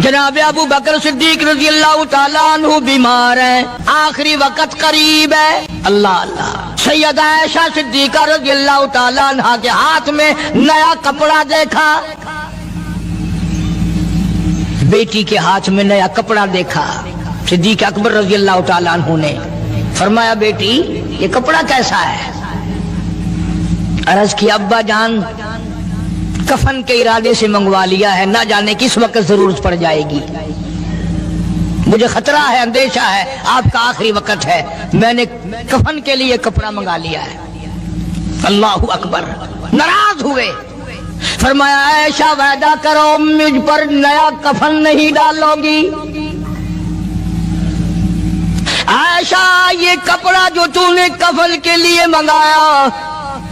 جناب ابو بکر صدیق رضی اللہ تعالیٰ عنہ بیمار ہیں، آخری وقت قریب ہے۔ اللہ اللہ، سیدہ عائشہ صدیقہ رضی اللہ تعالیٰ عنہ کے ہاتھ میں نیا کپڑا دیکھا، بیٹی کے ہاتھ میں نیا کپڑا دیکھا۔ صدیق اکبر رضی اللہ تعالیٰ عنہ نے فرمایا بیٹی یہ کپڑا کیسا ہے؟ عرض کی ابا جان کفن کے ارادے سے منگوا لیا ہے، نہ جانے کس وقت ضرورت پڑ جائے گی، مجھے خطرہ ہے، اندیشہ ہے، آپ کا آخری وقت ہے، میں نے کفن کے لیے کپڑا منگا لیا ہے۔ اللہ اکبر، ناراض ہوئے، فرمایا عائشہ وعدہ کرو مجھ پر نیا کفن نہیں ڈالو گی۔ عائشہ یہ کپڑا جو تو نے کفن کے لیے منگایا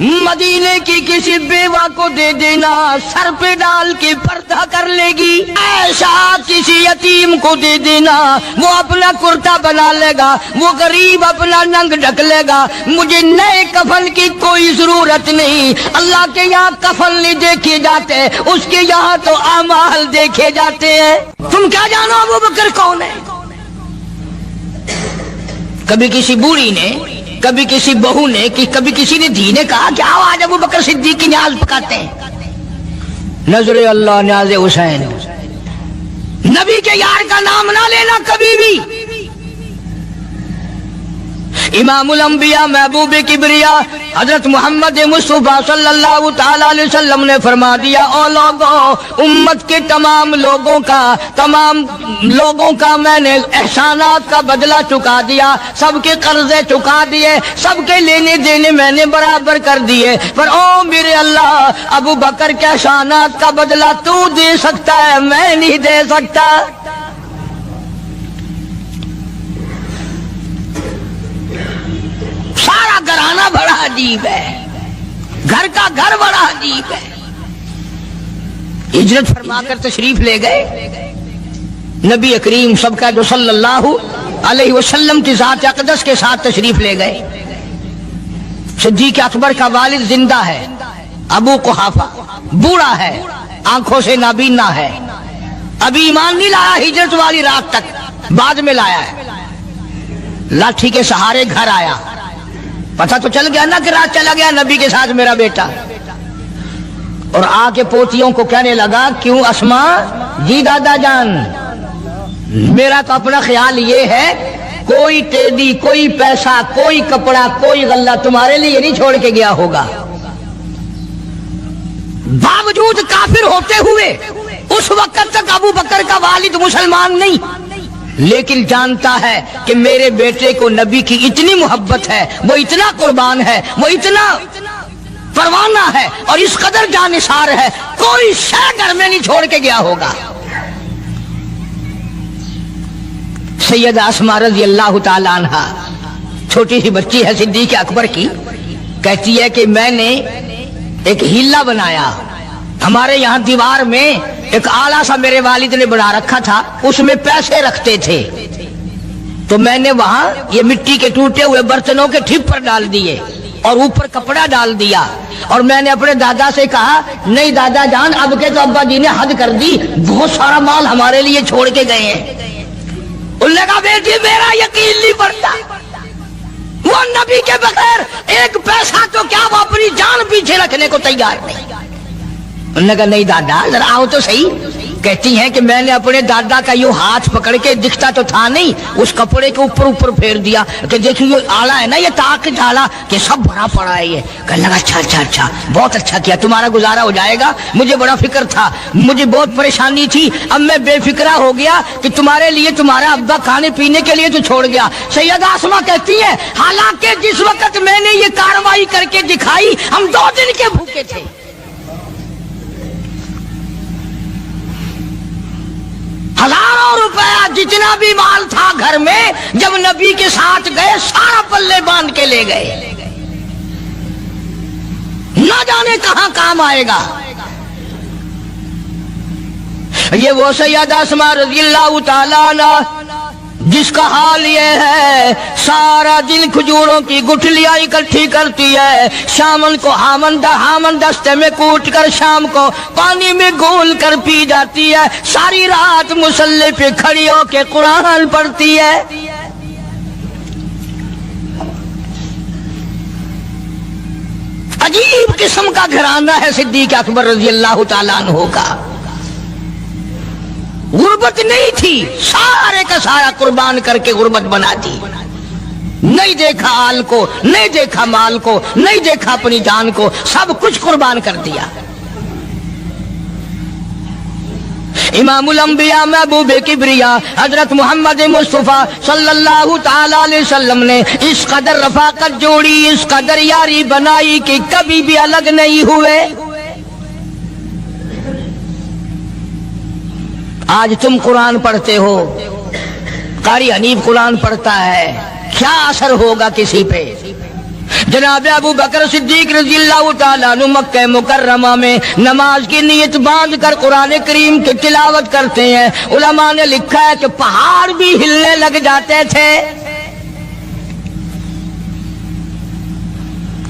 مدینے کی کسی بیوہ کو دے دینا، سر پہ ڈال کے پردہ کر لے گی۔ عائشہ کسی یتیم کو دے دینا، وہ اپنا کرتا بنا لے گا، وہ غریب اپنا ننگ ڈھک لے گا، مجھے نئے کفن کی کوئی ضرورت نہیں۔ اللہ کے یہاں کفن نہیں دیکھے جاتے، اس کے یہاں تو اعمال دیکھے جاتے ہیں۔ تم کیا جانو ابو بکر کون ہے؟ کبھی کسی بوڑھی نے، کبھی کسی بہو نے، کبھی کسی نے دھی نے کہا کہ آؤ آج ابو بکر صدیق کی نیاز پکاتے ہیں۔ نظر اللہ نیاز حسین، نبی کے یار کا نام نہ لینا کبھی بھی۔ امام الانبیاء محبوب کبریا حضرت محمد مصطفیٰ صلی اللہ تعالی علیہ وسلم نے فرما دیا، او لوگوں، امت کے تمام لوگوں کا میں نے احسانات کا بدلہ چکا دیا، سب کے قرضے چکا دیے، سب کے لینے دینے میں نے برابر کر دیے، پر او میرے اللہ ابو بکر کے احسانات کا بدلہ تو دے سکتا ہے، میں نہیں دے سکتا۔ سارا گھرانہ بڑا عجیب ہے، گھر کا گھر بڑا عجیب ہے۔ ہجرت فرما کر تشریف لے گئے نبی کریم سب کا جو صلی اللہ علیہ وسلم کی ذات اقدس کے ساتھ تشریف لے گئے۔ صدیق اکبر کا والد زندہ ہے، ابو قحافہ بوڑھا ہے، آنکھوں سے نابینا ہے، ابھی ایمان نہیں لایا ہجرت والی رات تک، بعد میں لایا ہے۔ لاٹھی کے سہارے گھر آیا، پتہ تو چل گیا نا کہ رات چلا گیا نبی کے ساتھ میرا بیٹا، اور آ کے پوتیوں کو کہنے لگا کیوں اسما جی دادا جان، میرا تو اپنا خیال یہ ہے کوئی ٹیڈی، کوئی پیسہ، کوئی کپڑا، کوئی غلہ تمہارے لیے نہیں چھوڑ کے گیا ہوگا۔ باوجود کافر ہوتے ہوئے اس وقت تک ابو بکر کا والد مسلمان نہیں، لیکن جانتا ہے کہ میرے بیٹے کو نبی کی اتنی محبت ہے، وہ اتنا قربان ہے، وہ اتنا پروانہ ہے اور اس قدر جانثار ہے، کوئی شے گھر میں نہیں چھوڑ کے گیا ہوگا۔ سیدہ اسماء رضی اللہ تعالی عنہا چھوٹی سی بچی ہے صدیق اکبر کی، کہتی ہے کہ میں نے ایک ہیلا بنایا، ہمارے یہاں دیوار میں ایک آلہ سا میرے والد نے بنا رکھا تھا، اس میں پیسے رکھتے تھے، تو میں نے وہاں یہ مٹی کے ٹوٹے ہوئے برتنوں کے ٹھپ ڈال دیے اور اوپر کپڑا ڈال دیا، اور میں نے اپنے دادا سے کہا نہیں دادا جان اب کے تو ابا جی نے حد کر دی، بہت سارا مال ہمارے لیے چھوڑ کے گئے ہیں۔ انہوں نے کہا بیٹی میرا یقین نہیں پڑتا، وہ نبی کے بغیر ایک پیسہ تو کیا وہ اپنی جان پیچھے رکھنے کو تیار نہیں۔ انہوں نے کہا نہیں دادا ذرا آؤ تو صحیح۔ کہتی ہیں کہ میں نے اپنے دادا کا یوں ہاتھ پکڑ کے، دکھتا تو تھا نہیں، اس کپڑے کے اوپر پھیر دیا کہ دیکھیے یہ آلہ ہے نا، یہ تاک ڈالا کہ سب بھرا پڑا ہے۔ یہ کہنے لگا اچھا بہت اچھا کیا، تمہارا گزارا ہو جائے گا، مجھے بڑا فکر تھا، مجھے بہت پریشانی تھی، اب میں بے فکرہ ہو گیا کہ تمہارے لیے تمہارا ابا کھانے پینے کے لیے تو چھوڑ گیا۔ سیدہ اسماء کہتی ہے حالانکہ جس وقت میں نے یہ کارروائی کر کے دکھائی ہم 2 دن کے بھوکے تھے۔ ہزاروں روپیہ جتنا بھی مال تھا گھر میں، جب نبی کے ساتھ گئے سارا پلے باندھ کے لے گئے، نہ جانے کہاں کام آئے گا۔ یہ وہ سیدہ اسماء رضی اللہ تعالیٰ عنہ جس کا حال یہ ہے سارا دن کھجوروں کی گٹھلیاں اکٹھی کرتی ہے، شامن کو ہامن دستے میں کوٹ کر شام کو پانی میں گھول کر پی جاتی ہے، ساری رات مصلی پہ کھڑی ہو کے قرآن پڑھتی ہے۔ عجیب قسم کا گھرانہ ہے صدیق اکبر رضی اللہ تعالیٰ عنہ کا۔ غربت نہیں تھی، سارے کا سارا قربان کر کے غربت بنا دی۔ نہیں دیکھا آل کو، نہیں دیکھا مال کو، نہیں دیکھا اپنی جان کو، سب کچھ قربان کر دیا۔ امام الانبیاء محبوب کبریا حضرت محمد مصطفیٰ صلی اللہ تعالی علیہ وسلم نے اس قدر رفاقت جوڑی، اس قدر یاری بنائی کہ کبھی بھی الگ نہیں ہوئے۔ آج تم قرآن پڑھتے ہو، قاری حنیف قرآن پڑھتا ہے، کیا اثر ہوگا کسی پہ؟ جناب ابو بکر صدیق رضی اللہ تعالیٰ عنہ مکہ مکرمہ میں نماز کی نیت باندھ کر قرآن کریم کی تلاوت کرتے ہیں۔ علماء نے لکھا ہے کہ پہاڑ بھی ہلنے لگ جاتے تھے،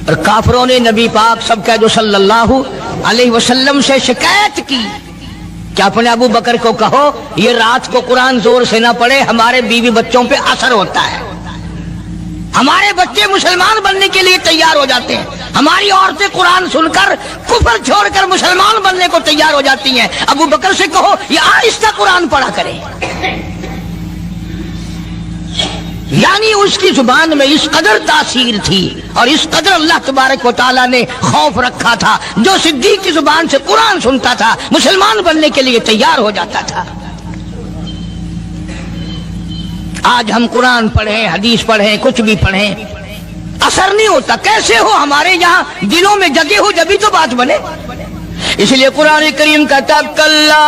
اور کافروں نے نبی پاک سب کا جو صلی اللہ علیہ وسلم سے شکایت کی کہ اپنے ابو بکر کو کہو یہ رات کو قرآن زور سے نہ پڑھے، ہمارے بیوی بچوں پہ اثر ہوتا ہے، ہمارے بچے مسلمان بننے کے لیے تیار ہو جاتے ہیں، ہماری عورتیں قرآن سن کر کفر چھوڑ کر مسلمان بننے کو تیار ہو جاتی ہیں، ابو بکر سے کہو یہ آہستہ قرآن پڑھا کرے۔ یعنی اس کی زبان میں اس قدر تاثیر تھی اور اس قدر اللہ تبارک و تعالیٰ نے خوف رکھا تھا، جو صدیق کی زبان سے قرآن سنتا تھا مسلمان بننے کے لیے تیار ہو جاتا تھا۔ آج ہم قرآن پڑھیں، حدیث پڑھیں، کچھ بھی پڑھیں، اثر نہیں ہوتا۔ کیسے ہو؟ ہمارے یہاں دلوں میں جگہ ہو جبھی تو بات بنے۔ اس لیے قرآن کریم کہتا کلا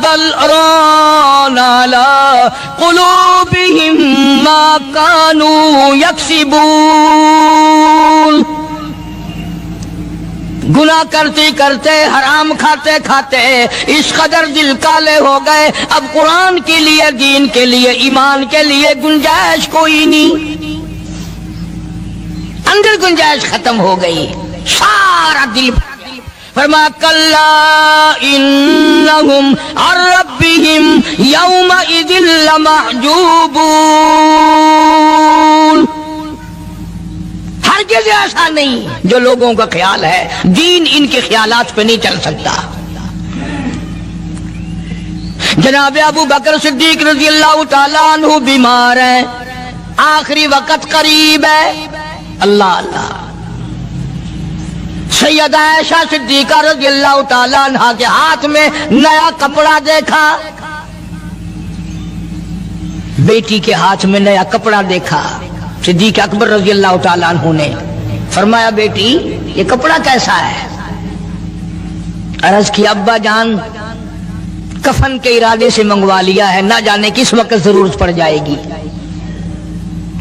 بل ران علی قلوبہم ما کانوا یکسبون، گناہ کرتے کرتے، حرام کھاتے کھاتے اس قدر دل کالے ہو گئے، اب قرآن کے لیے، دین کے لیے، ایمان کے لیے گنجائش کوئی نہیں، اندر گنجائش ختم ہو گئی، سارا دل۔ فرما کلا انہم عن ربہم یومئذ لمحجوبون، ہرگز ایسا نہیں جو لوگوں کا خیال ہے، دین ان کے خیالات پہ نہیں چل سکتا۔ جناب ابو بکر صدیق رضی اللہ تعالیٰ عنہ بیمار ہیں، آخری وقت قریب ہے، اللہ اللہ۔ سیدہ عائشہ صدیقہ رضی اللہ تعالیٰ عنہ کے ہاتھ میں نیا کپڑا دیکھا، بیٹی کے ہاتھ میں نیا کپڑا دیکھا، صدیق اکبر رضی اللہ تعالیٰ عنہ نے فرمایا بیٹی یہ کپڑا کیسا ہے؟ عرض کی ابا جان کفن کے ارادے سے منگوا لیا ہے، نہ جانے کس وقت ضرورت پڑ جائے گی،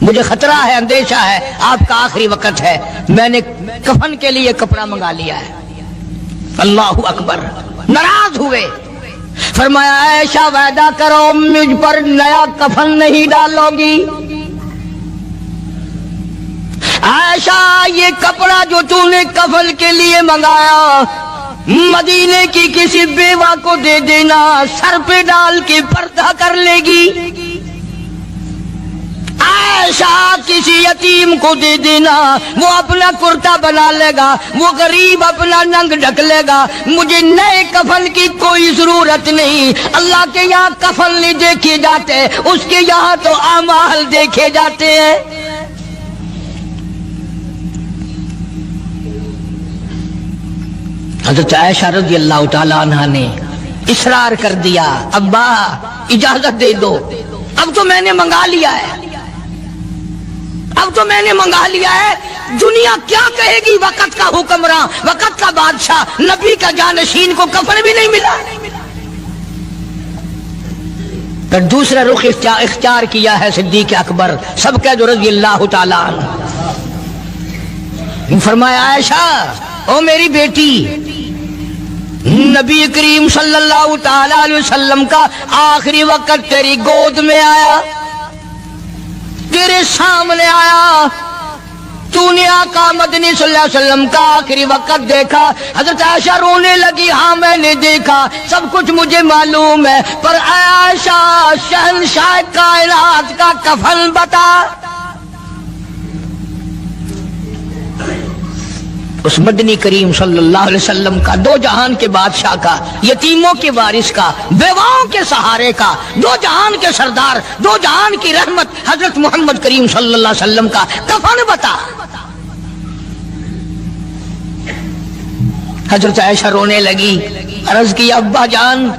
مجھے خطرہ ہے، اندیشہ ہے، آپ کا آخری وقت ہے، میں نے کفن کے لیے کپڑا منگا لیا ہے۔ اللہ اکبر۔ ناراض ہوئے، فرمایا عائشہ وعدہ کرو مجھ پر نیا کفن نہیں ڈالو گی۔ عائشہ یہ کپڑا جو تو نے کفن کے لیے منگایا مدینے کی کسی بیوہ کو دے دینا، سر پہ ڈال کے پردہ کر لے گی۔ عائشہ کسی یتیم کو دے دینا، وہ اپنا کرتا بنا لے گا، وہ غریب اپنا ننگ ڈھک لے گا، مجھے نئے کفن کی کوئی ضرورت نہیں۔ اللہ کے یہاں کفن نہیں دیکھے جاتے، اس کے یہاں تو اعمال دیکھے جاتے ہیں۔ حضرت عائشہ رضی اللہ تعالی عنہا نے اصرار کر دیا، ابا اجازت دے دو، اب تو میں نے منگا لیا ہے، اب تو میں نے منگا لیا ہے، دنیا کیا کہے گی؟ وقت کا حکمراں، وقت کا بادشاہ، نبی کا جانشین کو کفن بھی نہیں ملا۔ پھر دوسرا رخ اختیار کیا ہے صدیق اکبر سب کا جو رضی اللہ تعالیٰ عنہ، فرمایا عائشہ او میری بیٹی، نبی کریم صلی اللہ تعالی علیہ وسلم کا آخری وقت تیری گود میں آیا، تیرے سامنے آیا، تو نے آقا مدنی صلی اللہ علیہ وسلم کا آخری وقت دیکھا۔ حضرت عائشہ رونے لگی، ہاں میں نے دیکھا، سب کچھ مجھے معلوم ہے، پر عائشہ شہنشاہ کائنات کا کفن بتا۔ اس مدنی کریم صلی اللہ علیہ وسلم کا، دو جہان کے بادشاہ کا، یتیموں کے وارث کا، بیواؤں کے سہارے کا، دو جہان کے سردار، دو جہان کی رحمت حضرت محمد کریم صلی اللہ علیہ وسلم کا کفن بتا۔ حضرت عائشہ رونے لگی، عرض کی ابا جان،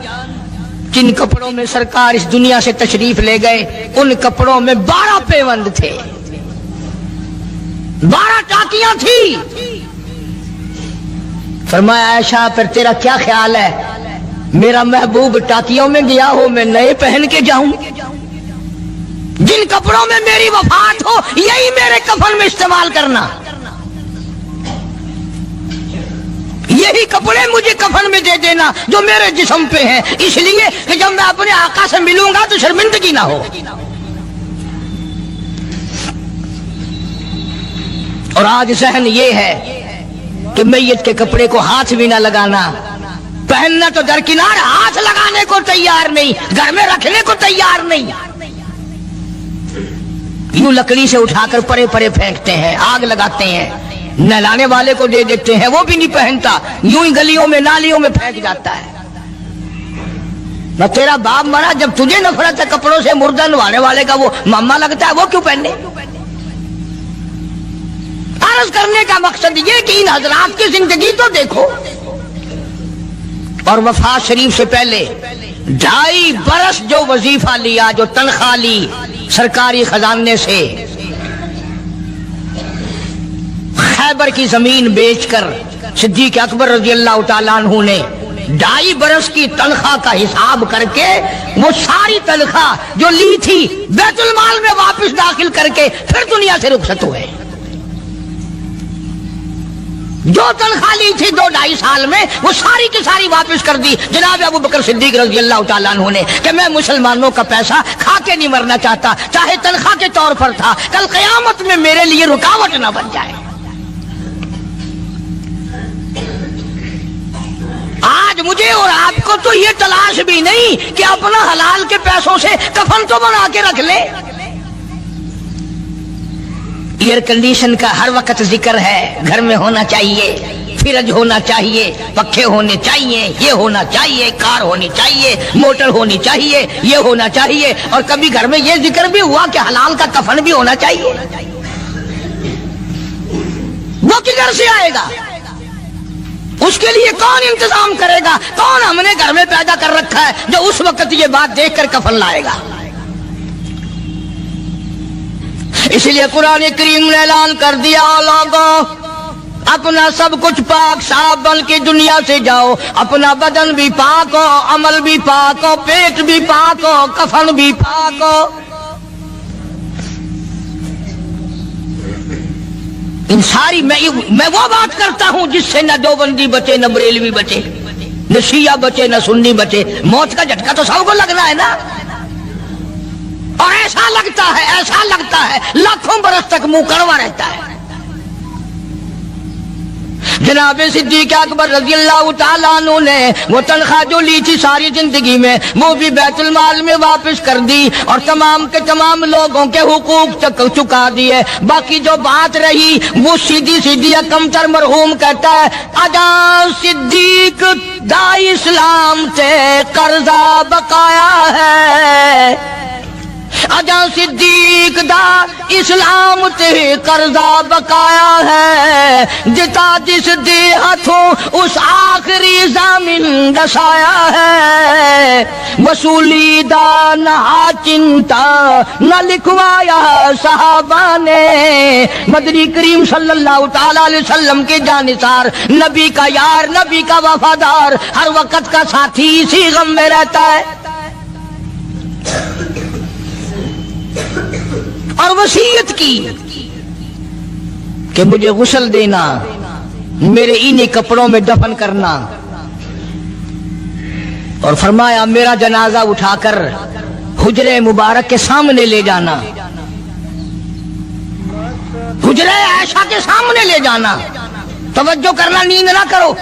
جن کپڑوں میں سرکار اس دنیا سے تشریف لے گئے ان کپڑوں میں 12 پیوند تھے، 12 ٹاکیاں تھی۔ فرمایا عائشہ پھر تیرا کیا خیال ہے، میرا محبوب ٹاکیوں میں گیا ہو، میں نئے پہن کے جاؤں؟ جن کپڑوں میں میری وفات ہو یہی میرے کفن میں استعمال کرنا، یہی کپڑے مجھے کفن میں دے دینا جو میرے جسم پہ ہیں، اس لیے کہ جب میں اپنے آقا سے ملوں گا تو شرمندگی نہ ہو۔ اور آج ذہن یہ ہے کہ میت کے کپڑے کو ہاتھ بھی نہ لگانا، پہننا تو درکنار، ہاتھ لگانے کو تیار نہیں، گھر میں رکھنے کو تیار نہیں، یوں لکڑی سے اٹھا کر پرے پرے پھینکتے ہیں، آگ لگاتے ہیں، نہلانے والے کو دے دیتے ہیں، وہ بھی نہیں پہنتا، یوں ہی گلیوں میں نالیوں میں پھینک جاتا ہے۔ نہ تیرا باپ مرا، جب تجھے نفرت ہے کپڑوں سے، مردہ نوانے والے کا وہ ماما لگتا ہے، وہ کیوں پہنے؟ عرض کرنے کا مقصد یہ کہ ان حضرات کی زندگی تو دیکھو، اور وفات شریف سے پہلے 2.5 برس جو وظیفہ لیا، جو تنخواہ لی سرکاری خزانے سے، خیبر کی زمین بیچ کر صدیق اکبر رضی اللہ تعالیٰ عنہ نے 2.5 برس کی تنخواہ کا حساب کر کے وہ ساری تنخواہ جو لی تھی بیت المال میں واپس داخل کر کے پھر دنیا سے رخصت ہوئے۔ جو تنخواہ لی تھی 2-2.5 سال میں وہ ساری کی ساری واپس کر دی جناب ابو بکر صدیق رضی اللہ تعالیٰ عنہ نے، کہ میں مسلمانوں کا پیسہ کھا کے نہیں مرنا چاہتا، چاہے تنخواہ کے طور پر تھا، کل قیامت میں میرے لیے رکاوٹ نہ بن جائے۔ آج مجھے اور آپ کو تو یہ تلاش بھی نہیں کہ اپنا حلال کے پیسوں سے کفن تو بنا کے رکھ لے۔ ایئر کنڈیشن کا ہر وقت ذکر ہے، گھر میں ہونا چاہیے، فریج ہونا چاہیے، پنکھے ہونے چاہیے، یہ ہونا چاہیے، کار ہونی چاہیے، موٹر ہونی چاہیے، یہ ہونا چاہیے، اور کبھی گھر میں یہ ذکر بھی ہوا کہ حلال کا کفن بھی ہونا چاہیے۔ وہ کدھر سے آئے گا؟ اس کے لیے کون انتظام کرے گا؟ کون ہم نے گھر میں پیدا کر رکھا ہے جو اس وقت یہ بات دیکھ کر کفن لائے گا؟ اس لیے قرآن کریم نے اعلان کر دیا، لوگوں اپنا سب کچھ پاک صاف بن کے دنیا سے جاؤ، اپنا بدن بھی پاک ہو، عمل بھی پاک ہو، پیٹ بھی پاک ہو، کفن بھی پاک ہو۔ ان ساری میں وہ بات کرتا ہوں جس سے نہ دیوبندی بچے، نہ بریلوی بچے، نہ شیعہ بچے، نہ سنی بچے۔ موت کا جھٹکا تو سب کو لگنا ہے نا، اور ایسا لگتا ہے لاکھوں برس تک منہ کڑوا رہتا ہے۔ جناب صدیق اکبر رضی اللہ تعالیٰ عنہ نے وہ تنخواہ جو لی تھی ساری زندگی میں وہ بھی بیت المال میں واپس کر دی، اور تمام کے تمام لوگوں کے حقوق چکا دیے۔ باقی جو بات رہی وہ سیدھی کمتر مرحوم کہتا ہے، اجا صدیق دا اسلام تے قرضہ بقایا ہے، اجا صدیق دا اسلام تے قرضہ بقایا ہے، جتا جس دے ہاتھوں اس آخری زمین دسایا ہے، وصولی دا نہ چنتا نہ لکھوایا صحابہ نے۔ مدنی کریم صلی اللہ تعالی علیہ وسلم کے جانثار، نبی کا یار، نبی کا وفادار، ہر وقت کا ساتھی اسی غم میں رہتا ہے، اور وصیت کی کہ مجھے غسل دینا، میرے انہی کپڑوں میں دفن کرنا، اور فرمایا میرا جنازہ اٹھا کر حجرے مبارک کے سامنے لے جانا، حجرے عائشہ کے سامنے لے جانا، توجہ کرنا، نیند نہ کرو۔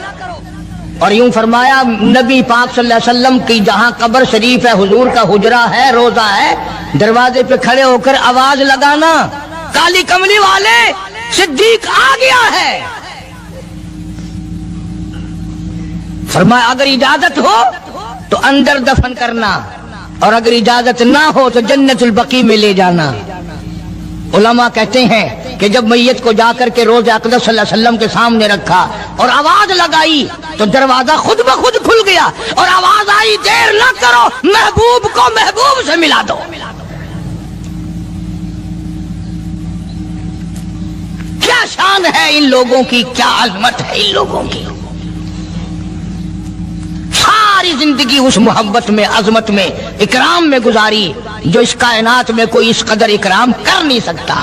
اور یوں فرمایا نبی پاک صلی اللہ علیہ وسلم کی جہاں قبر شریف ہے، حضور کا حجرہ ہے، روضہ ہے، دروازے پہ کھڑے ہو کر آواز لگانا، کالی کملی والے صدیق آ گیا ہے۔ فرمایا اگر اجازت ہو تو اندر دفن کرنا، اور اگر اجازت نہ ہو تو جنت البقیع میں لے جانا۔ علماء کہتے ہیں کہ جب میت کو جا کر کے روضہ اقدس صلی اللہ علیہ وسلم کے سامنے رکھا اور آواز لگائی تو دروازہ خود بخود کھل گیا، اور آواز آئی دیر نہ کرو، محبوب کو محبوب سے ملا دو۔ کیا شان ہے ان لوگوں کی، کیا عظمت ہے ان لوگوں کی، ساری زندگی اس محبت میں، عظمت میں، اکرام میں گزاری جو اس کائنات میں کوئی اس قدر اکرام کر نہیں سکتا۔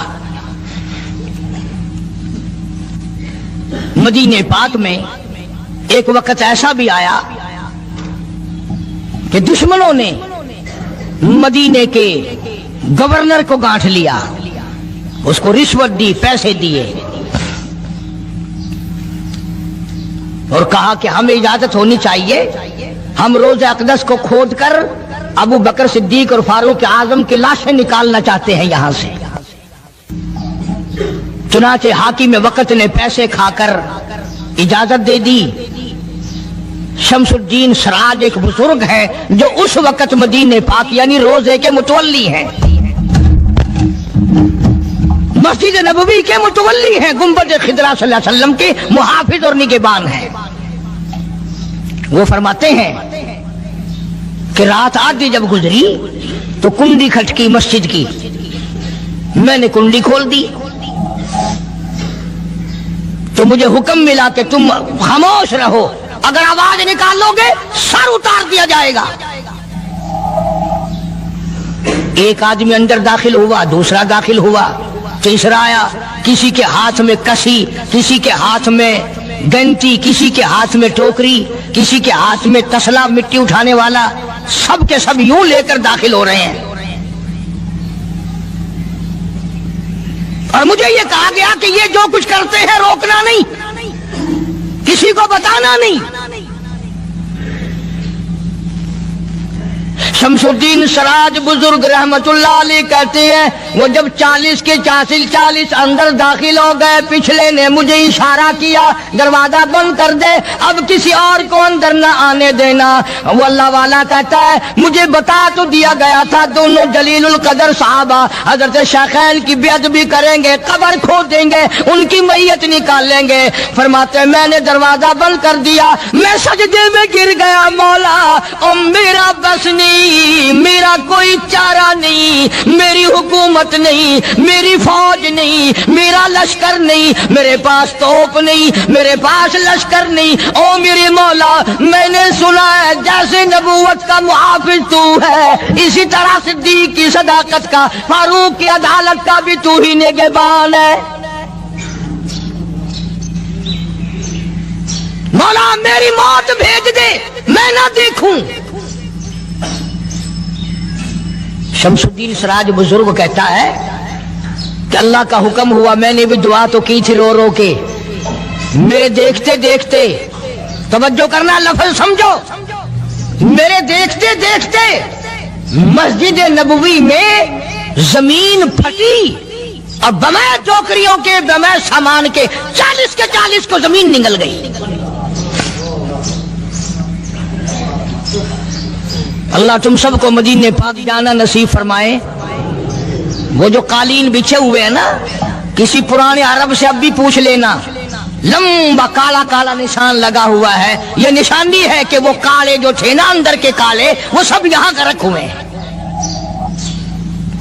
مدینہ پاک میں ایک وقت ایسا بھی آیا کہ دشمنوں نے مدینے کے گورنر کو گانٹھ لیا، اس کو رشوت دی، پیسے دیے، اور کہا کہ ہمیں اجازت ہونی چاہیے، ہم روضہ اقدس کو کھود کر ابو بکر صدیق اور فاروق اعظم کی لاشیں نکالنا چاہتے ہیں یہاں سے۔ چنانچہ حاکم وقت نے پیسے کھا کر اجازت دے دی۔ شمس الدین سراج ایک بزرگ ہے جو اس وقت مدینہ پاک یعنی روضے کے متولی ہیں، مسجد نبوی کے متولی ہیں، گنبد خضرا صلی اللہ علیہ وسلم کے محافظ اور نگہبان ہیں۔ وہ فرماتے ہیں کہ رات آدھی جب گزری تو کنڈی کھٹکی مسجد کی، میں نے کنڈی کھول دی تو مجھے حکم ملا کہ تم خاموش رہو، اگر آواز نکالو گے سر اتار دیا جائے گا۔ ایک آدمی اندر داخل ہوا، دوسرا داخل ہوا، تیسرا آیا، کسی کے ہاتھ میں کسی، کسی کے ہاتھ میں گنتی، کسی کے ہاتھ میں ٹوکری، کسی کے ہاتھ میں تسلا مٹی اٹھانے والا، سب کے سب یوں لے کر داخل ہو رہے ہیں۔ اور مجھے یہ کہا گیا کہ یہ جو کچھ کرتے ہیں روکنا نہیں، کسی کو بتانا نہیں۔ شمس الدین سراج بزرگ رحمت اللہ علیہ کہتے ہیں وہ جب 40 کے 40 اندر داخل ہو گئے، پچھلے نے مجھے اشارہ کیا دروازہ بند کر دے، اب کسی اور کو اندر نہ آنے دینا۔ وہ اللہ والا کہتا ہے مجھے بتا تو دیا گیا تھا دونوں جلیل القدر صحابہ حضرت شیخین کی بے ادبی کریں گے، قبر کھود دیں گے، ان کی میت نکال لیں گے۔ فرماتے میں نے دروازہ بند کر دیا، میں سجدے میں گر گیا، مولا او میرا بس نہیں، میرا کوئی چارہ نہیں، میری حکومت نہیں، میری فوج نہیں، میرا لشکر نہیں، میرے پاس توپ نہیں، میرے پاس لشکر نہیں، او میرے مولا میں نے سنا ہے جیسے نبوت کا محافظ تو ہے، اسی طرح صدیق کی صداقت کا، فاروق کی عدالت کا بھی تو ہی نگہبان ہے۔ مولا میری موت بھیج دے، میں نہ دیکھوں۔ شمس الدین سراج بزرگ کہتا ہے کہ اللہ کا حکم ہوا، میں نے بھی دعا تو کی تھی رو رو کے، میرے دیکھتے دیکھتے، توجہ کرنا لفظ سمجھو، میرے دیکھتے دیکھتے مسجد نبوی میں زمین پھٹی اور بمائے ٹوکریوں کے، بمائے سامان کے 40 کے 40 کو زمین نگل گئی۔ اللہ تم سب کو مدینہ پاک جانا نصیب فرمائے۔ وہ جو قالین بچھے ہوئے ہیں نا، کسی پرانے عرب سے اب بھی پوچھ لینا، لمبا کالا کالا نشان لگا ہوا ہے، یہ نشانی ہے کہ وہ کالے جو تھے نا اندر کے کالے، وہ سب یہاں کا رکھ ہوئے ہیں،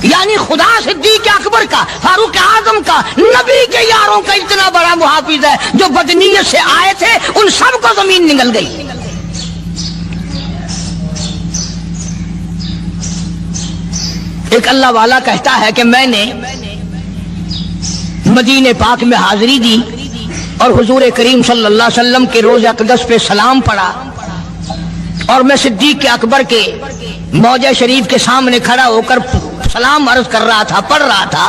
یعنی خدا صدیق اکبر کا، فاروق اعظم کا، نبی کے یاروں کا اتنا بڑا محافظ ہے، جو بدنیت سے آئے تھے ان سب کو زمین نگل گئی۔ ایک اللہ والا کہتا ہے کہ میں نے مدینہ پاک میں حاضری دی اور حضور کریم صلی اللہ علیہ وسلم کے روضہ اقدس پہ سلام پڑھا، اور میں صدیق اکبر کے موضع شریف کے سامنے کھڑا ہو کر سلام عرض کر رہا تھا، پڑھ رہا تھا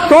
100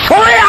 100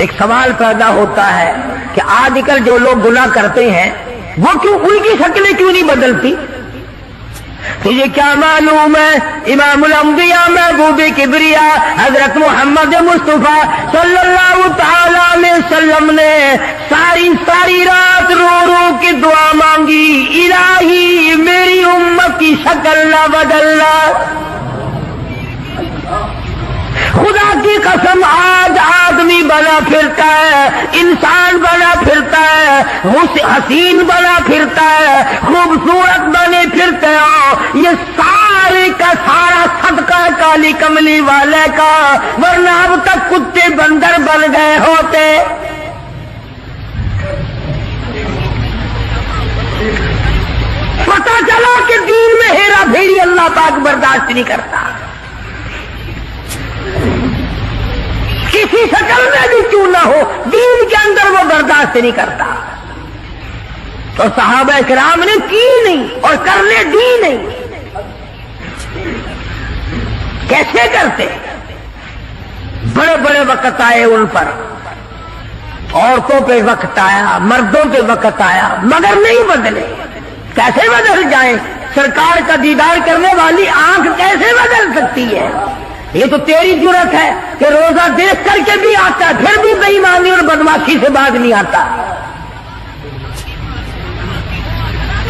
ایک سوال پیدا ہوتا ہے کہ آج کل جو لوگ گناہ کرتے ہیں وہ کیوں ان کی شکلیں کیوں نہیں بدلتی؟ تجھے کیا معلوم ہے امام الانبیاء محبوب کبریا حضرت محمد مصطفیٰ صلی اللہ تعالی علیہ وسلم نے ساری رات رو رو کے دعا مانگی، الہی میری امت کی شکل نہ بدلنا۔ خدا کی قسم آج آدمی بنا پھرتا ہے، انسان بنا پھرتا ہے، حسین بنا پھرتا ہے، خوبصورت بنے پھرتے ہو، یہ سارے کا سارا صدقہ کالی کملی والے کا، ورنہ اب تک کتے بندر بن گئے ہوتے۔ پتہ چلا کہ دین میں ہیرا پھیری اللہ پاک برداشت نہیں کرتا، کسی شکل میں بھی کیوں نہ ہو، دین کے اندر وہ برداشت نہیں کرتا۔ تو صحابہ کرام نے کی نہیں اور کرنے دی نہیں۔ کیسے کرتے؟ بڑے بڑے وقت آئے ان پر، عورتوں پہ وقت آیا، مردوں پہ وقت آیا، مگر نہیں بدلے۔ کیسے بدل جائیں؟ سرکار کا دیدار کرنے والی آنکھ کیسے بدل سکتی ہے؟ یہ تو تیری جرت ہے کہ روزہ دیکھ کر کے بھی آتا ہے، پھر بھی بے ایمانی اور بدماشی سے باز نہیں آتا۔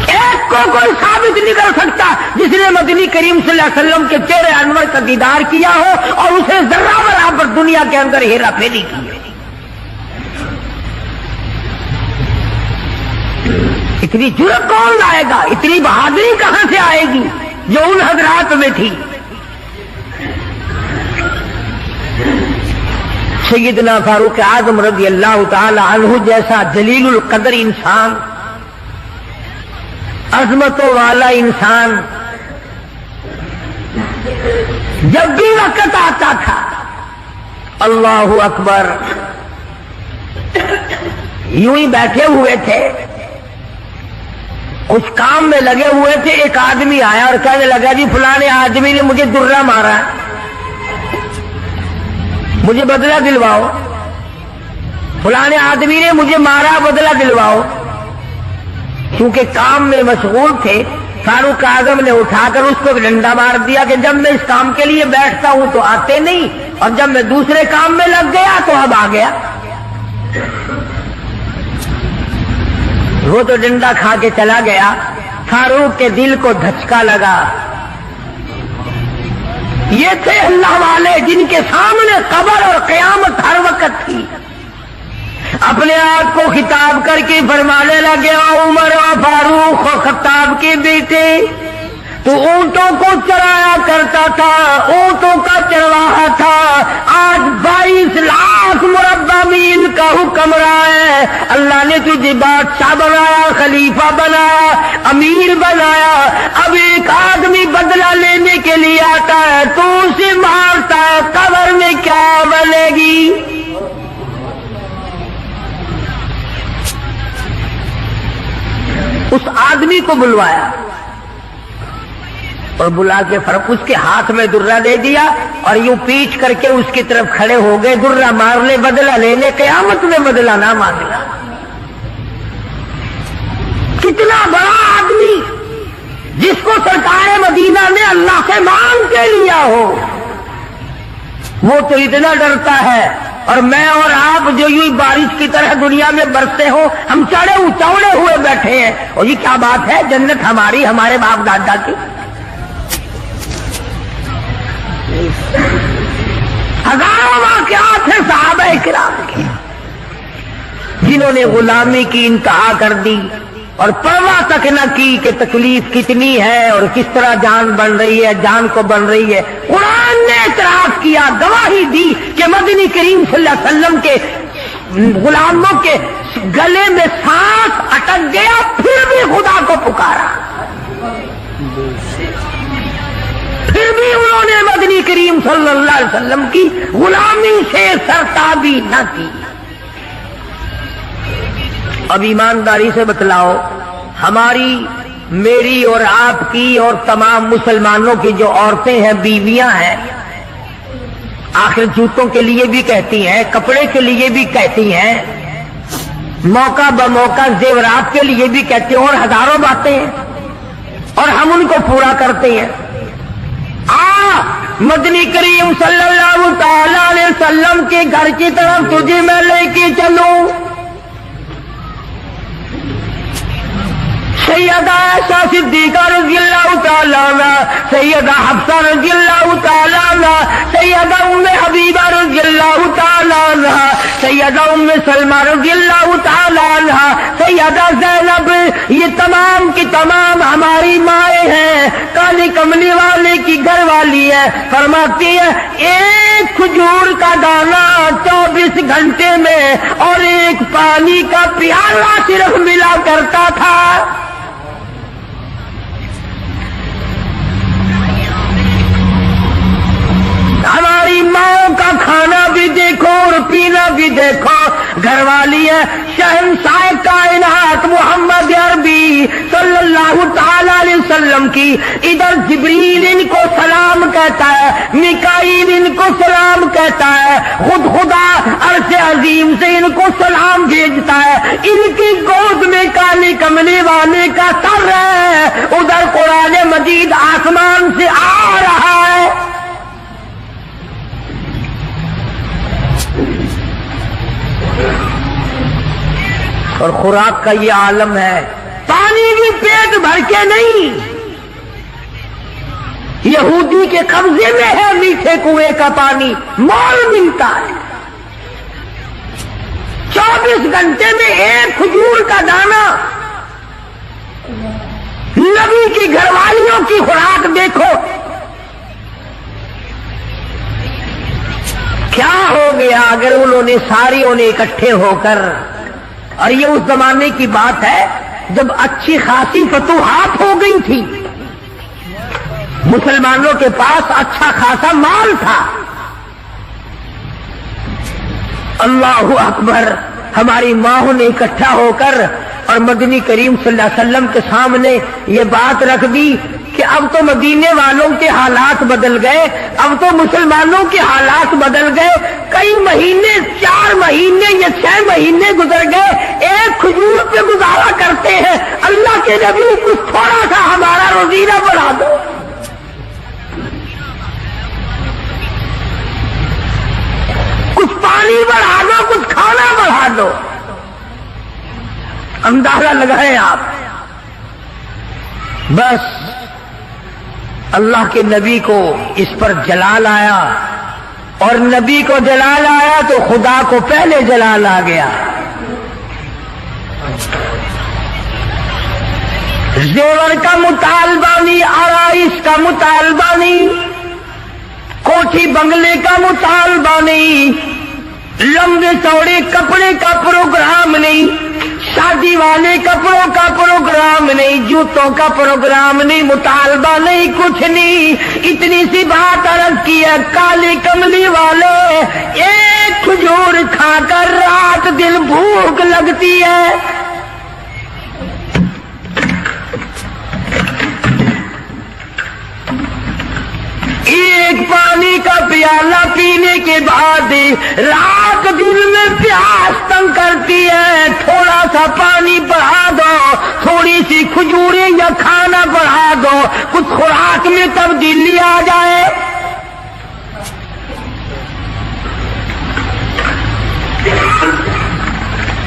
ایک کو کوئی ثابت نہیں کر سکتا جس نے مدنی کریم صلی اللہ علیہ وسلم کے چہرے انور کا دیدار کیا ہو اور اسے ذرہ برابر دنیا کے اندر ہیرا پھیری کی۔ اتنی جرت کون لائے گا؟ اتنی بہادری کہاں سے آئے گی جو ان حضرات میں تھی؟ سیدنا فاروق اعظم رضی اللہ تعالی عنہ جیسا جلیل القدر انسان، عظمتوں والا انسان، جب بھی وقت آتا تھا اللہ اکبر یوں ہی بیٹھے ہوئے تھے، کچھ کام میں لگے ہوئے تھے، ایک آدمی آیا اور کہنے لگا جی فلانے آدمی نے مجھے درہ مارا، مجھے بدلہ دلواؤ، فلانے آدمی نے مجھے مارا، بدلہ دلواؤ۔ کیونکہ کام میں مشغول تھے، فاروق اعظم نے اٹھا کر اس کو ڈنڈا مار دیا کہ جب میں اس کام کے لیے بیٹھتا ہوں تو آتے نہیں، اور جب میں دوسرے کام میں لگ گیا تو اب آ گیا۔ وہ تو ڈنڈا کھا کے چلا گیا، فاروق کے دل کو دھچکا لگا۔ یہ تھے اللہ والے جن کے سامنے قبر اور قیامت ہر وقت تھی۔ اپنے آپ کو خطاب کر کے فرمانے لگے، عمر و فاروق و خطاب کے بیٹے، تو اونٹوں کو چرایا کرتا تھا، اونٹوں کا چرواہا تھا، آج 22 لاکھ مربع میل کا حکمراں ہے، اللہ نے تجھے بادشاہ بنایا، خلیفہ بنایا، امیر بنایا، اب ایک آدمی بدلہ لینے کے لیے آتا ہے تو اسے مارتا ہے، قبر میں کیا بنے گی؟ اس آدمی کو بلوایا اور بلا کے اس کے ہاتھ میں درہ دے دیا اور یوں پیچھ کر کے اس کی طرف کھڑے ہو گئے، درہ مار لے، بدلہ لے لے، قیامت میں بدلہ نہ مانگنا۔ کتنا بڑا آدمی جس کو سرکار مدینہ نے اللہ سے مانگ کے لیا ہو، وہ تو اتنا ڈرتا ہے، اور میں اور آپ جو یوں بارش کی طرح دنیا میں برستے ہو، ہم چوڑے ہوئے بیٹھے ہیں، اور یہ کیا بات ہے؟ جنت ہماری، ہمارے باپ دادا کی۔ ہزاروں واقعات ہیں صحابہ کرام کے جنہوں نے غلامی کی انتہا کر دی اور پرواہ تک نہ کی کہ تکلیف کتنی ہے اور کس طرح جان بن رہی ہے، جان کو بن رہی ہے۔ قرآن نے اعتراف کیا، گواہی دی کہ مدنی کریم صلی اللہ علیہ وسلم کے غلاموں کے گلے میں سانس اٹک گیا، پھر بھی خدا کو پکارا، پھر بھی انہوں نے مدنی کریم صلی اللہ علیہ وسلم کی غلامی سے سرتابی نہ کی۔ اب ایمانداری سے بتلاؤ، ہماری، میری اور آپ کی اور تمام مسلمانوں کی جو عورتیں ہیں، بیویاں ہیں، آخر جوتوں کے لیے بھی کہتی ہیں، کپڑے کے لیے بھی کہتی ہیں، موقع بموقع زیورات کے لیے بھی کہتے ہیں، اور ہزاروں باتیں ہیں اور ہم ان کو پورا کرتے ہیں۔ مدنی کریم صلی اللہ تعالی علیہ وسلم کے گھر کی طرف تجھے میں لے کے چلوں۔ سیدہ عائشہ صدیقہ رضی اللہ تعالی عنہ، سیدہ حفصہ رضی اللہ تعالی عنہ، سیدہ ام حبیبہ رضی اللہ تعالی عنہ، سیدہ ام سلمہ رضی اللہ تعالی عنہ، سیدہ زینب، یہ تمام کی تمام ہماری مائیں ہیں، کالی کملی والے کی گھر والی ہے۔ فرماتی ہے ایک کھجور کا دانہ 24 گھنٹے میں اور ایک پانی کا پیالہ صرف ملا کرتا تھا۔ ہماری ماں کا کھانا بھی دیکھو اور پینا بھی دیکھو، گھر والی ہے شہنشاہ کائنات محمد عربی صلی اللہ تعالی علیہ وسلم کی، ادھر جبریل ان کو سلام کہتا ہے، میکائیل ان کو سلام کہتا ہے، خود خدا عرش عظیم سے ان کو سلام بھیجتا ہے، ان کی گود میں کالی کملی والے کا سر ہے، ادھر قرآن مجید آسمان سے آ رہا ہے۔ اور خوراک کا یہ عالم ہے، پانی بھی پیٹ بھر کے نہیں، یہودی کے قبضے میں ہے میٹھے کنویں کا پانی، مول ملتا ہے۔ 24 گھنٹے میں ایک کھجور کا دانہ۔ نبی کی گھر والیوں کی خوراک دیکھو، کیا ہو گیا اگر انہوں نے ساریوں نے اکٹھے ہو کر، اور یہ اس زمانے کی بات ہے جب اچھی خاصی فتوحات ہو گئی تھی، مسلمانوں کے پاس اچھا خاصا مال تھا۔ اللہ اکبر، ہماری ماں نے اکٹھا ہو کر اور مدنی کریم صلی اللہ علیہ وسلم کے سامنے یہ بات رکھ دی کہ اب تو مدینے والوں کے حالات بدل گئے، اب تو مسلمانوں کے حالات بدل گئے، کئی مہینے 4 مہینے یا 6 مہینے گزر گئے، ایک کھجور پہ گزارا کرتے ہیں، اللہ کے نبی کچھ تھوڑا سا ہمارا روزینہ بڑھا دو۔ کچھ پانی بڑھا دو، کچھ کھانا بڑھا دو۔ اندازہ لگائیں آپ، بس اللہ کے نبی کو اس پر جلال آیا، اور نبی کو جلال آیا تو خدا کو پہلے جلال آ گیا۔ زیور کا مطالبہ نہیں، آرائش کا مطالبہ نہیں، کوٹھی بنگلے کا مطالبہ نہیں، لمبے چوڑے کپڑے کا پروگرام نہیں، شادی والے کپڑوں کا پروگرام نہیں، جوتوں کا پروگرام نہیں، مطالبہ نہیں، کچھ نہیں، اتنی سی بات عرض کی ہے، کالی کملی والے ایک کھجور کھا کر رات دن بھوک لگتی ہے، ایک پانی کا پیالہ پینے کے بعد رات دن میں پیاس تنگ کرتی ہے، تھوڑا سا پانی بڑھا دو، تھوڑی سی کھجوریں یا کھانا بڑھا دو، کچھ خوراک میں تبدیلی آ جائے۔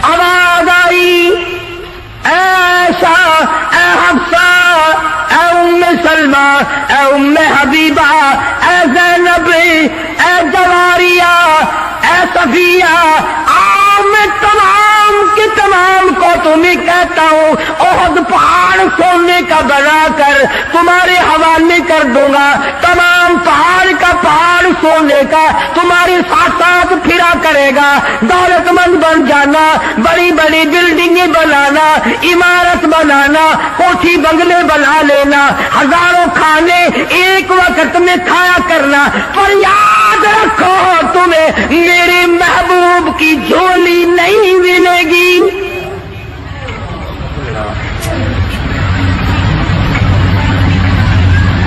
آواز آئی، اے عائشہ، اے حفصہ، اے ام سلمہ، اے ام حبیبہ، اے زینب، اے جواریہ، اے صفیہ، میں تمام کے تمام کو تمہیں کہتا ہوں، احد پہاڑ سونے کا بنا کر تمہارے حوالے کر دوں گا، تمام پہاڑ کا پہاڑ سونے کا تمہارے ساتھ ساتھ پھرا کرے گا، دولت مند بن جانا، بڑی بڑی بلڈنگیں بنانا، عمارت بنانا، کوٹھی بنگلے بنا لینا، ہزاروں کھانے ایک وقت میں کھایا کرنا، پر یاد رکھو تمہیں میرے محبوب کی جھولی نہیں ملے گی۔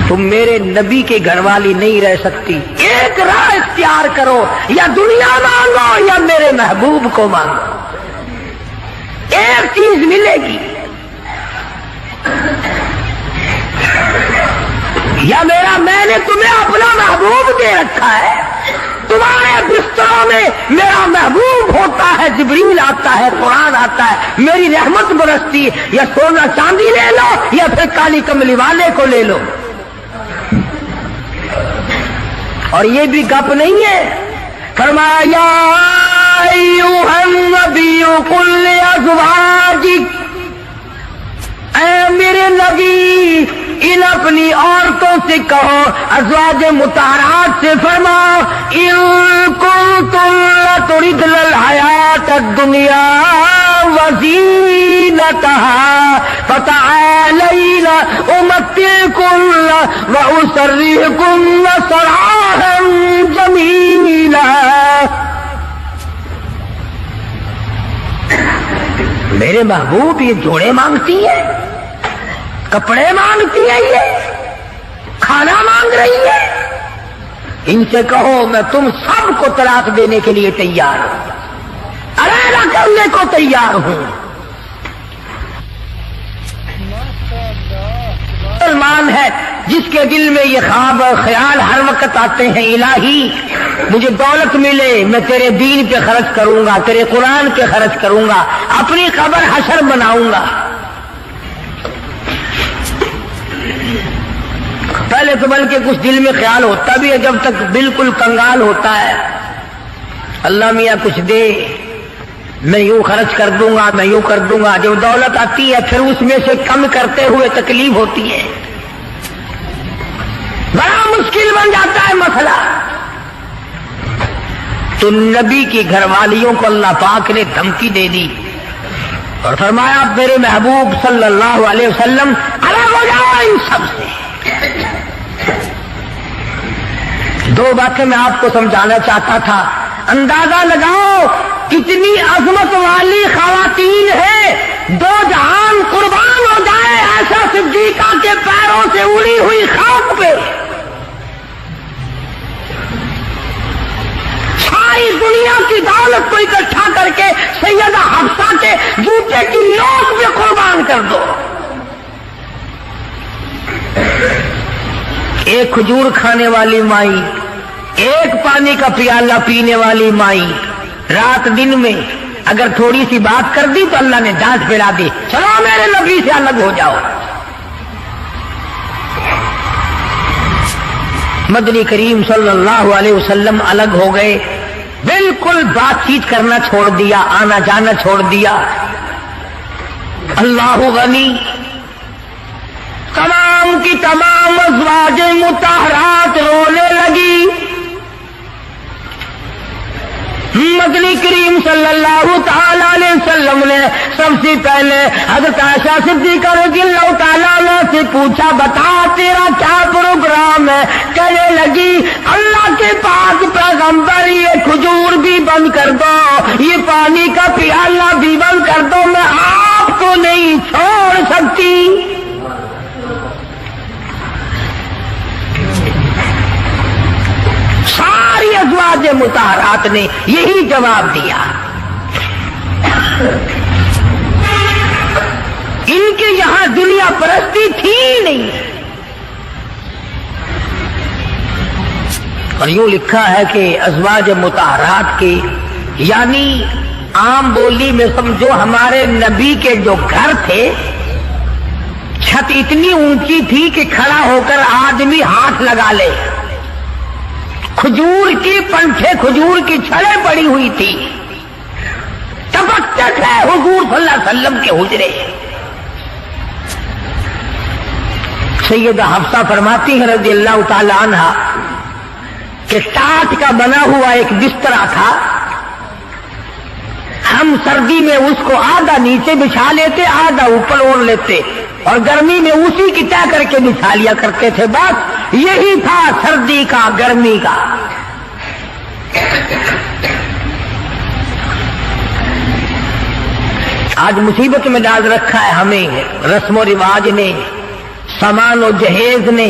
تم میرے نبی کے گھر والی نہیں رہ سکتی۔ ایک راہ اختیار کرو، یا دنیا مانگو یا میرے محبوب کو مانگو، ایک چیز ملے گی، یا میں نے تمہیں اپنا محبوب دے رکھا ہے، تمہارے بستروں میں میرا محبوب ہوتا ہے، جبریل آتا ہے، قرآن آتا ہے، میری رحمت برستی، یا سونا چاندی لے لو یا پھر کالی کملی والے کو لے لو۔ اور یہ بھی گپ نہیں ہے، فرمایا ایھا النبی قل لازواجک، اے میرے نبی ان اپنی عورتوں سے کہو، ازواج مطہرات سے فرماؤ، ان کنتم تردن الحیات الدنیا وزینتہا فتعالین امتعکن واسرحکن سراحا جمیلا۔ میرے محبوب یہ جوڑے مانگتی ہے، کپڑے مانگتی ہے، یہ کھانا مانگ رہی ہے، ان سے کہو میں تم سب کو طلاق دینے کے لیے تیار ہوں، علیحدہ کرنے کو تیار ہوں۔ مسلمان ہے جس کے دل میں یہ خواب اور خیال ہر وقت آتے ہیں، الہی مجھے دولت ملے، میں تیرے دین پہ خرچ کروں گا، تیرے قرآن پہ خرچ کروں گا، اپنی قبر حشر بناؤں گا۔ پہلے تو بلکہ کچھ دل میں خیال ہوتا بھی ہے، جب تک بالکل کنگال ہوتا ہے، اللہ میاں کچھ دے، میں یوں خرچ کر دوں گا، میں یوں کر دوں گا۔ جب دولت آتی ہے پھر اس میں سے کم کرتے ہوئے تکلیف ہوتی ہے، بڑا مشکل بن جاتا ہے مسئلہ۔ تو نبی کی گھر والیوں کو اللہ پاک نے دھمکی دے دی اور فرمایا میرے محبوب صلی اللہ علیہ وسلم الگ ہو جاؤ ان سب سے۔ دو باتیں میں آپ کو سمجھانا چاہتا تھا، اندازہ لگاؤ کتنی عظمت والی خواتین ہیں، دو جہان قربان ہو جائے ایسا صدیقہ کے پیروں سے اڑی ہوئی خاک پہ، ساری دنیا کی دولت کو اکٹھا کر کے سیدہ حفصہ کے جوتے کی نوک پہ قربان کر دو۔ ایک کھجور کھانے والی مائی، ایک پانی کا پیالہ پینے والی مائی، رات دن میں اگر تھوڑی سی بات کر دی تو اللہ نے ڈانٹ پھیلا دی، چلو میرے نبی سے الگ ہو جاؤ۔ مدنی کریم صلی اللہ علیہ وسلم الگ ہو گئے، بالکل بات چیت کرنا چھوڑ دیا، آنا جانا چھوڑ دیا۔ اللہ غنی، تمام کی تمام ازواج مطہرات رونے لگی۔ مدنی کریم صلی اللہ تعالی علیہ وسلم نے سب سے پہلے حضرت عائشہ صدیقہ رضی اللہ تعالی عنہ سے پوچھا بتا تیرا کیا پروگرام ہے؟ کہنے لگی اللہ کے پاک پیغمبر یہ کھجور بھی بند کر دو، یہ پانی کا پیالہ بھی بند کر دو، میں آپ کو نہیں چھوڑ سکتی۔ ساری ازواج مطہرات نے یہی جواب دیا۔ ان کے یہاں دنیا پرستی تھی نہیں، اور یوں لکھا ہے کہ ازواج مطہرات کے یعنی عام بولی میں سمجھو ہمارے نبی کے جو گھر تھے چھت اتنی اونچی تھی کہ کھڑا ہو کر آدمی ہاتھ لگا لے، کھجور کی پنکھے کھجور کی چھڑیں پڑی ہوئی تھی، تبکتک ہے حضور صلی اللہ علیہ وسلم کے حجرے۔ سیدہ حفصہ فرماتی ہیں رضی اللہ تعالی عنہا کہ ٹاٹ کا بنا ہوا ایک بستر تھا، ہم سردی میں اس کو آدھا نیچے بچھا لیتے آدھا اوپر اوڑھ لیتے، اور گرمی میں اسی کی طے کر کے بچھا لیا کرتے تھے، بس یہی تھا سردی کا گرمی کا۔ آج مصیبت میں ڈال رکھا ہے ہمیں رسم و رواج نے، سامان و جہیز نے،